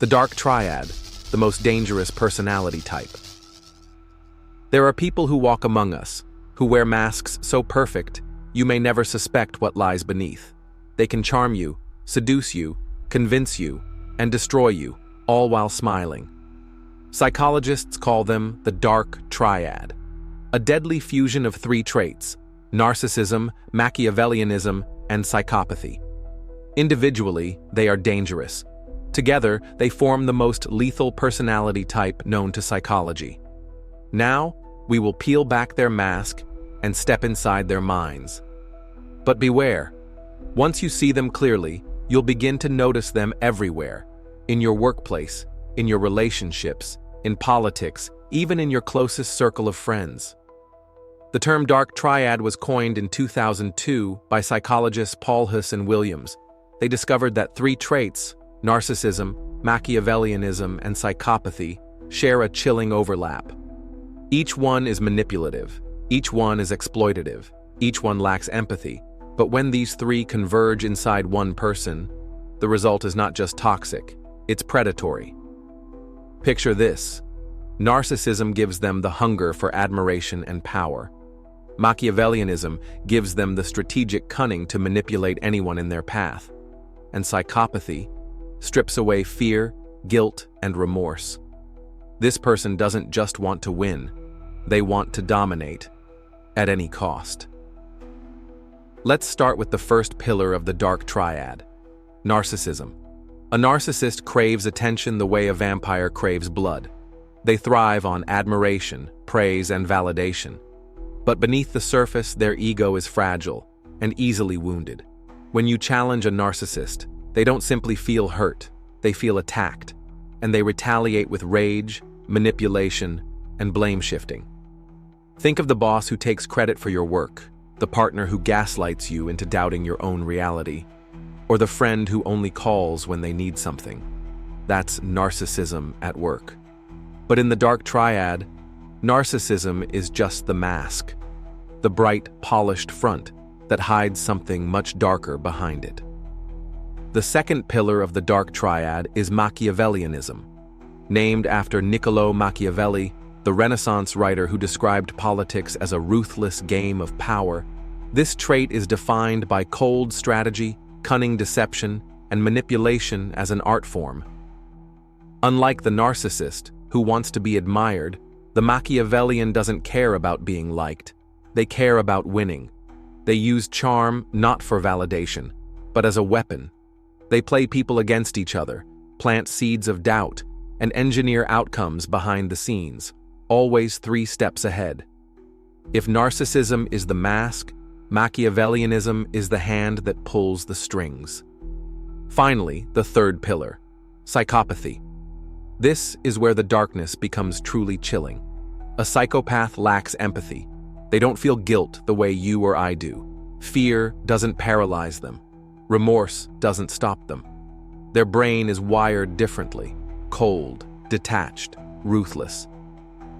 The Dark Triad, the most dangerous personality type. There are people who walk among us, who wear masks so perfect you may never suspect what lies beneath. They can charm you, seduce you, convince you, and destroy you, all while smiling. Psychologists call them the Dark Triad, a deadly fusion of three traits: narcissism, Machiavellianism, and psychopathy. Individually, they are dangerous. Together, they form the most lethal personality type known to psychology. Now, we will peel back their mask and step inside their minds. But beware. Once you see them clearly, you'll begin to notice them everywhere. In your workplace, in your relationships, in politics, even in your closest circle of friends. The term Dark Triad was coined in 2002 by psychologists Paul Huss and Williams. They discovered that three traits, narcissism, Machiavellianism, and psychopathy, share a chilling overlap. Each one is manipulative, each one is exploitative, each one lacks empathy, but when these three converge inside one person, the result is not just toxic, it's predatory. Picture this. Narcissism gives them the hunger for admiration and power. Machiavellianism gives them the strategic cunning to manipulate anyone in their path. And psychopathy strips away fear, guilt, and remorse. This person doesn't just want to win, they want to dominate, at any cost. Let's start with the first pillar of the Dark Triad: narcissism. A narcissist craves attention the way a vampire craves blood. They thrive on admiration, praise, and validation. But beneath the surface, their ego is fragile and easily wounded. When you challenge a narcissist, they don't simply feel hurt, they feel attacked, and they retaliate with rage, manipulation, and blame shifting. Think of the boss who takes credit for your work, the partner who gaslights you into doubting your own reality, or the friend who only calls when they need something. That's narcissism at work. But in the Dark Triad, narcissism is just the mask, the bright, polished front that hides something much darker behind it. The second pillar of the Dark Triad is Machiavellianism. Named after Niccolò Machiavelli, the Renaissance writer who described politics as a ruthless game of power, this trait is defined by cold strategy, cunning deception, and manipulation as an art form. Unlike the narcissist, who wants to be admired, the Machiavellian doesn't care about being liked. They care about winning. They use charm not for validation, but as a weapon. They play people against each other, plant seeds of doubt, and engineer outcomes behind the scenes, always 3 steps ahead. If narcissism is the mask, Machiavellianism is the hand that pulls the strings. Finally, the third pillar, psychopathy. This is where the darkness becomes truly chilling. A psychopath lacks empathy. They don't feel guilt the way you or I do. Fear doesn't paralyze them. Remorse doesn't stop them. Their brain is wired differently, cold, detached, ruthless.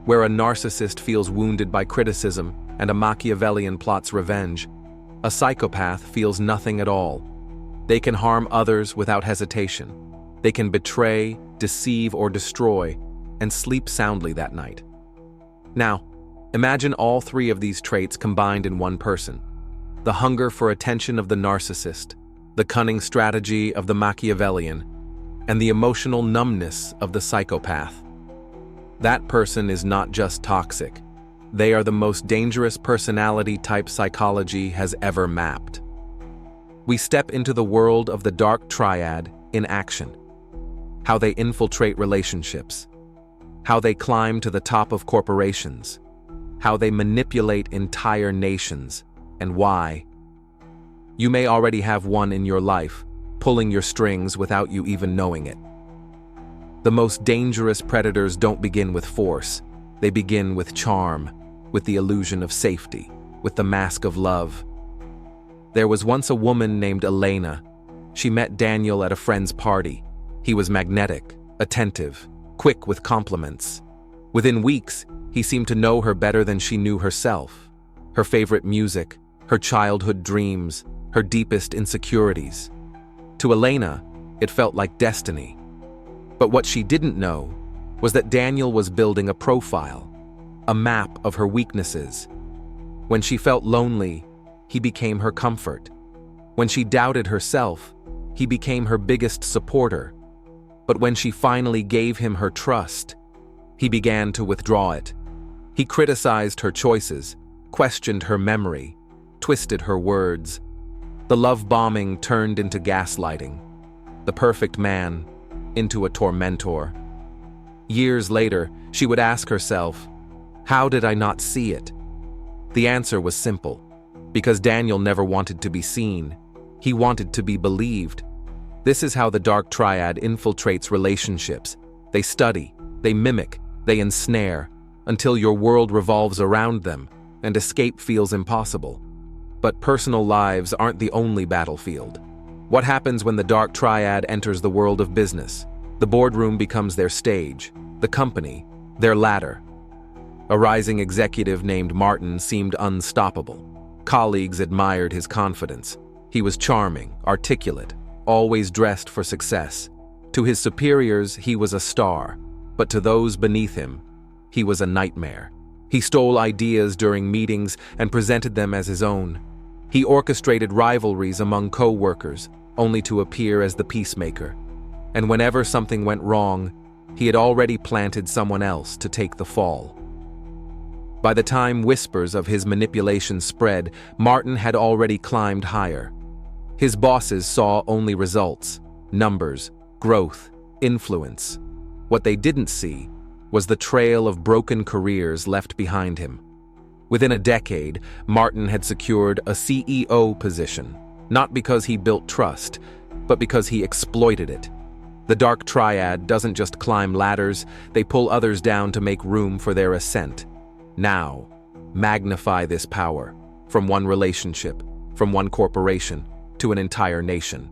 Where a narcissist feels wounded by criticism and a Machiavellian plots revenge, a psychopath feels nothing at all. They can harm others without hesitation. They can betray, deceive, or destroy, and sleep soundly that night. Now, imagine all 3 of these traits combined in one person. The hunger for attention of the narcissist, the cunning strategy of the Machiavellian, and the emotional numbness of the psychopath. That person is not just toxic. They are the most dangerous personality type psychology has ever mapped. We step into the world of the Dark Triad in action. How they infiltrate relationships, how they climb to the top of corporations, how they manipulate entire nations, and why. You may already have one in your life, pulling your strings without you even knowing it. The most dangerous predators don't begin with force. They begin with charm, with the illusion of safety, with the mask of love. There was once a woman named Elena. She met Daniel at a friend's party. He was magnetic, attentive, quick with compliments. Within weeks, he seemed to know her better than she knew herself. Her favorite music, her childhood dreams, her deepest insecurities. To Elena, it felt like destiny. But what she didn't know was that Daniel was building a profile, a map of her weaknesses. When she felt lonely, he became her comfort. When she doubted herself, he became her biggest supporter. But when she finally gave him her trust, he began to withdraw it. He criticized her choices, questioned her memory, twisted her words. The love bombing turned into gaslighting, the perfect man into a tormentor. Years later, she would ask herself, how did I not see it? The answer was simple, because Daniel never wanted to be seen. He wanted to be believed. This is how the Dark Triad infiltrates relationships. They study, they mimic, they ensnare, until your world revolves around them and escape feels impossible. But personal lives aren't the only battlefield. What happens when the Dark Triad enters the world of business? The boardroom becomes their stage, the company, their ladder. A rising executive named Martin seemed unstoppable. Colleagues admired his confidence. He was charming, articulate, always dressed for success. To his superiors, he was a star, but to those beneath him, he was a nightmare. He stole ideas during meetings and presented them as his own. He orchestrated rivalries among co-workers, only to appear as the peacemaker. And whenever something went wrong, he had already planted someone else to take the fall. By the time whispers of his manipulation spread, Martin had already climbed higher. His bosses saw only results, numbers, growth, influence. What they didn't see was the trail of broken careers left behind him. Within a decade, Martin had secured a CEO position, not because he built trust, but because he exploited it. The Dark Triad doesn't just climb ladders, they pull others down to make room for their ascent. Now, magnify this power, from one relationship, from one corporation, to an entire nation.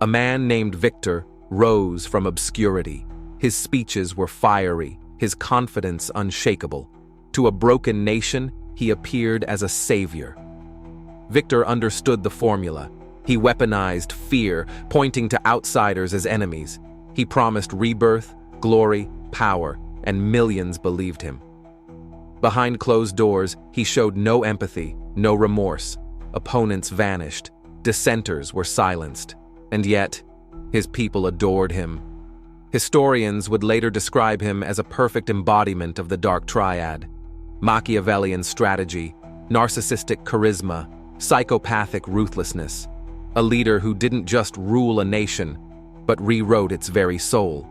A man named Victor rose from obscurity. His speeches were fiery, his confidence unshakable. To a broken nation, he appeared as a savior. Victor understood the formula. He weaponized fear, pointing to outsiders as enemies. He promised rebirth, glory, power, and millions believed him. Behind closed doors, he showed no empathy, no remorse. Opponents vanished. Dissenters were silenced. And yet, his people adored him. Historians would later describe him as a perfect embodiment of the Dark Triad. Machiavellian strategy, narcissistic charisma, psychopathic ruthlessness. A leader who didn't just rule a nation, but rewrote its very soul.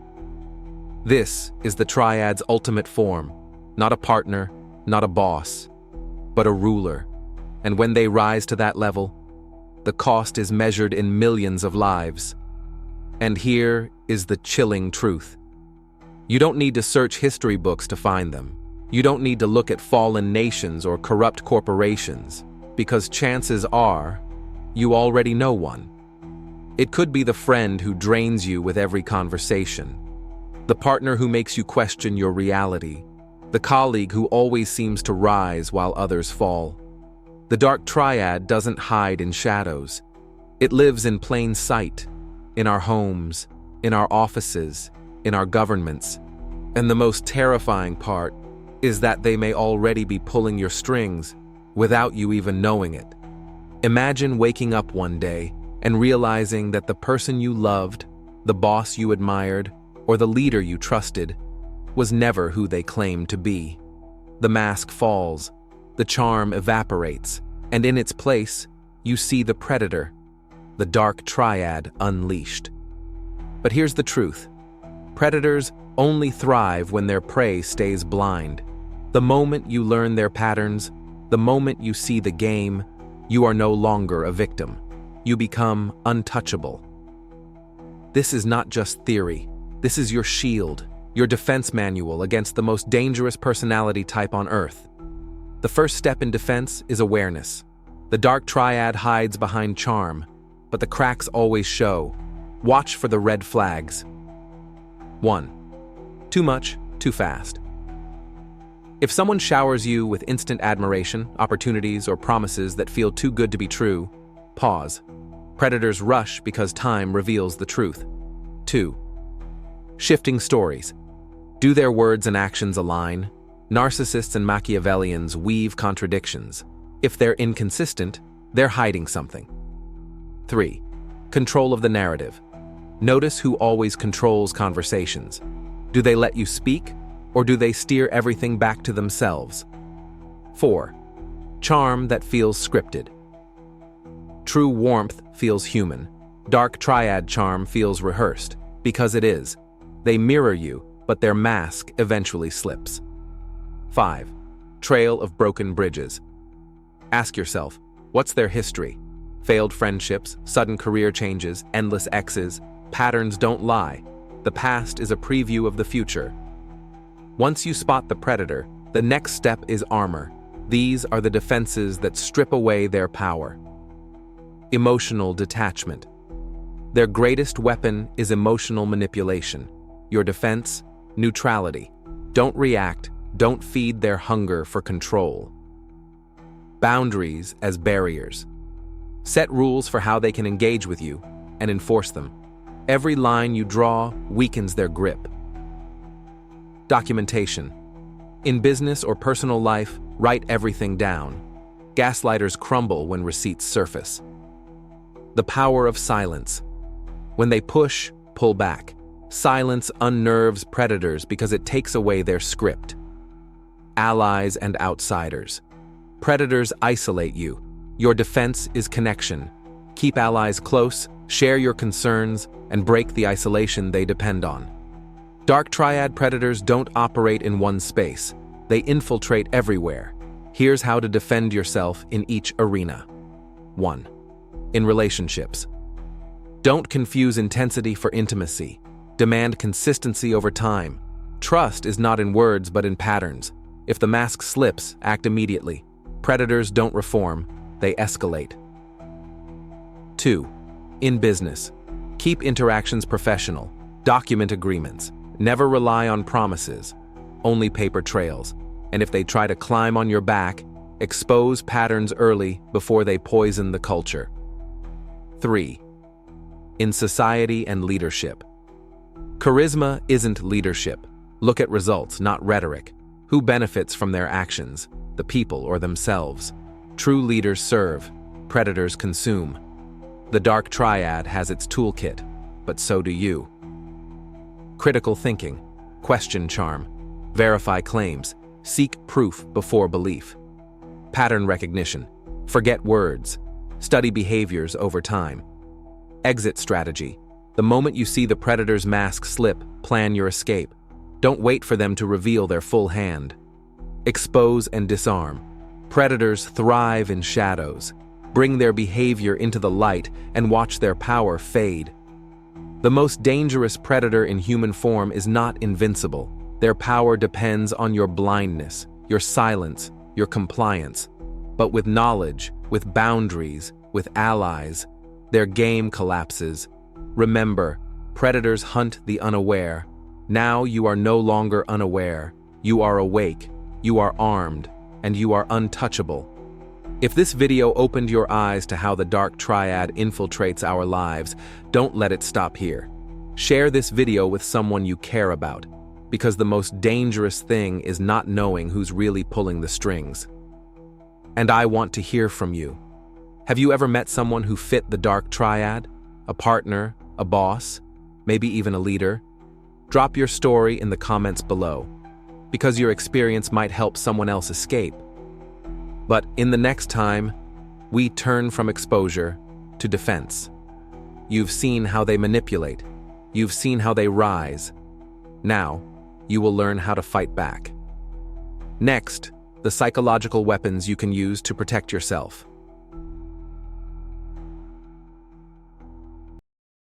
This is the Triad's ultimate form, not a partner, not a boss, but a ruler. And when they rise to that level, the cost is measured in millions of lives. And here is the chilling truth. You don't need to search history books to find them. You don't need to look at fallen nations or corrupt corporations, because chances are, you already know one. It could be the friend who drains you with every conversation, the partner who makes you question your reality, the colleague who always seems to rise while others fall. The Dark Triad doesn't hide in shadows. It lives in plain sight, in our homes, in our offices, in our governments. And the most terrifying part is that they may already be pulling your strings without you even knowing it. Imagine waking up one day and realizing that the person you loved, the boss you admired, or the leader you trusted was never who they claimed to be. The mask falls, the charm evaporates, and in its place, you see the predator, the Dark Triad unleashed. But here's the truth. Predators only thrive when their prey stays blind. The moment you learn their patterns, the moment you see the game, you are no longer a victim. You become untouchable. This is not just theory. This is your shield, your defense manual against the most dangerous personality type on Earth. The first step in defense is awareness. The Dark Triad hides behind charm, but the cracks always show. Watch for the red flags. 1. Too much, too fast. If someone showers you with instant admiration, opportunities, or promises that feel too good to be true, pause. Predators rush because time reveals the truth. 2. Shifting stories. Do their words and actions align? Narcissists and Machiavellians weave contradictions. If they're inconsistent, they're hiding something. 3. Control of the narrative. Notice who always controls conversations. Do they let you speak, or do they steer everything back to themselves? 4. Charm that feels scripted. True warmth feels human. Dark Triad charm feels rehearsed, because it is. They mirror you, but their mask eventually slips. 5. Trail of broken bridges. Ask yourself, what's their history? Failed friendships, sudden career changes, endless exes. Patterns don't lie. The past is a preview of the future. Once you spot the predator, the next step is armor. These are the defenses that strip away their power. Emotional detachment. Their greatest weapon is emotional manipulation. Your defense, neutrality. Don't react, don't feed their hunger for control. Boundaries as barriers. Set rules for how they can engage with you and enforce them. Every line you draw weakens their grip. Documentation. In business or personal life, write everything down. Gaslighters crumble when receipts surface. The power of silence. When they push, pull back. Silence unnerves predators because it takes away their script. Allies and outsiders. Predators isolate you. Your defense is connection. Keep allies close, share your concerns, and break the isolation they depend on. Dark Triad predators don't operate in one space. They infiltrate everywhere. Here's how to defend yourself in each arena. 1. In relationships. Don't confuse intensity for intimacy. Demand consistency over time. Trust is not in words but in patterns. If the mask slips, act immediately. Predators don't reform, they escalate. 2. In business. Keep interactions professional. Document agreements. Never rely on promises. Only paper trails. And if they try to climb on your back, expose patterns early before they poison the culture. 3. In society and leadership. Charisma isn't leadership. Look at results, not rhetoric. Who benefits from their actions, the people or themselves? True leaders serve, predators consume. The Dark Triad has its toolkit, but so do you. Critical thinking, question charm, verify claims, seek proof before belief. Pattern recognition, forget words, study behaviors over time. Exit strategy, the moment you see the predator's mask slip, plan your escape. Don't wait for them to reveal their full hand. Expose and disarm. Predators thrive in shadows. Bring their behavior into the light and watch their power fade. The most dangerous predator in human form is not invincible. Their power depends on your blindness, your silence, your compliance. But with knowledge, with boundaries, with allies, their game collapses. Remember, predators hunt the unaware. Now you are no longer unaware. You are awake, you are armed, and you are untouchable. If this video opened your eyes to how the Dark Triad infiltrates our lives, don't let it stop here. Share this video with someone you care about, because the most dangerous thing is not knowing who's really pulling the strings. And I want to hear from you. Have you ever met someone who fit the Dark Triad? A partner, a boss, maybe even a leader? Drop your story in the comments below, because your experience might help someone else escape. But in the next time, we turn from exposure to defense. You've seen how they manipulate. You've seen how they rise. Now, you will learn how to fight back. Next, the psychological weapons you can use to protect yourself.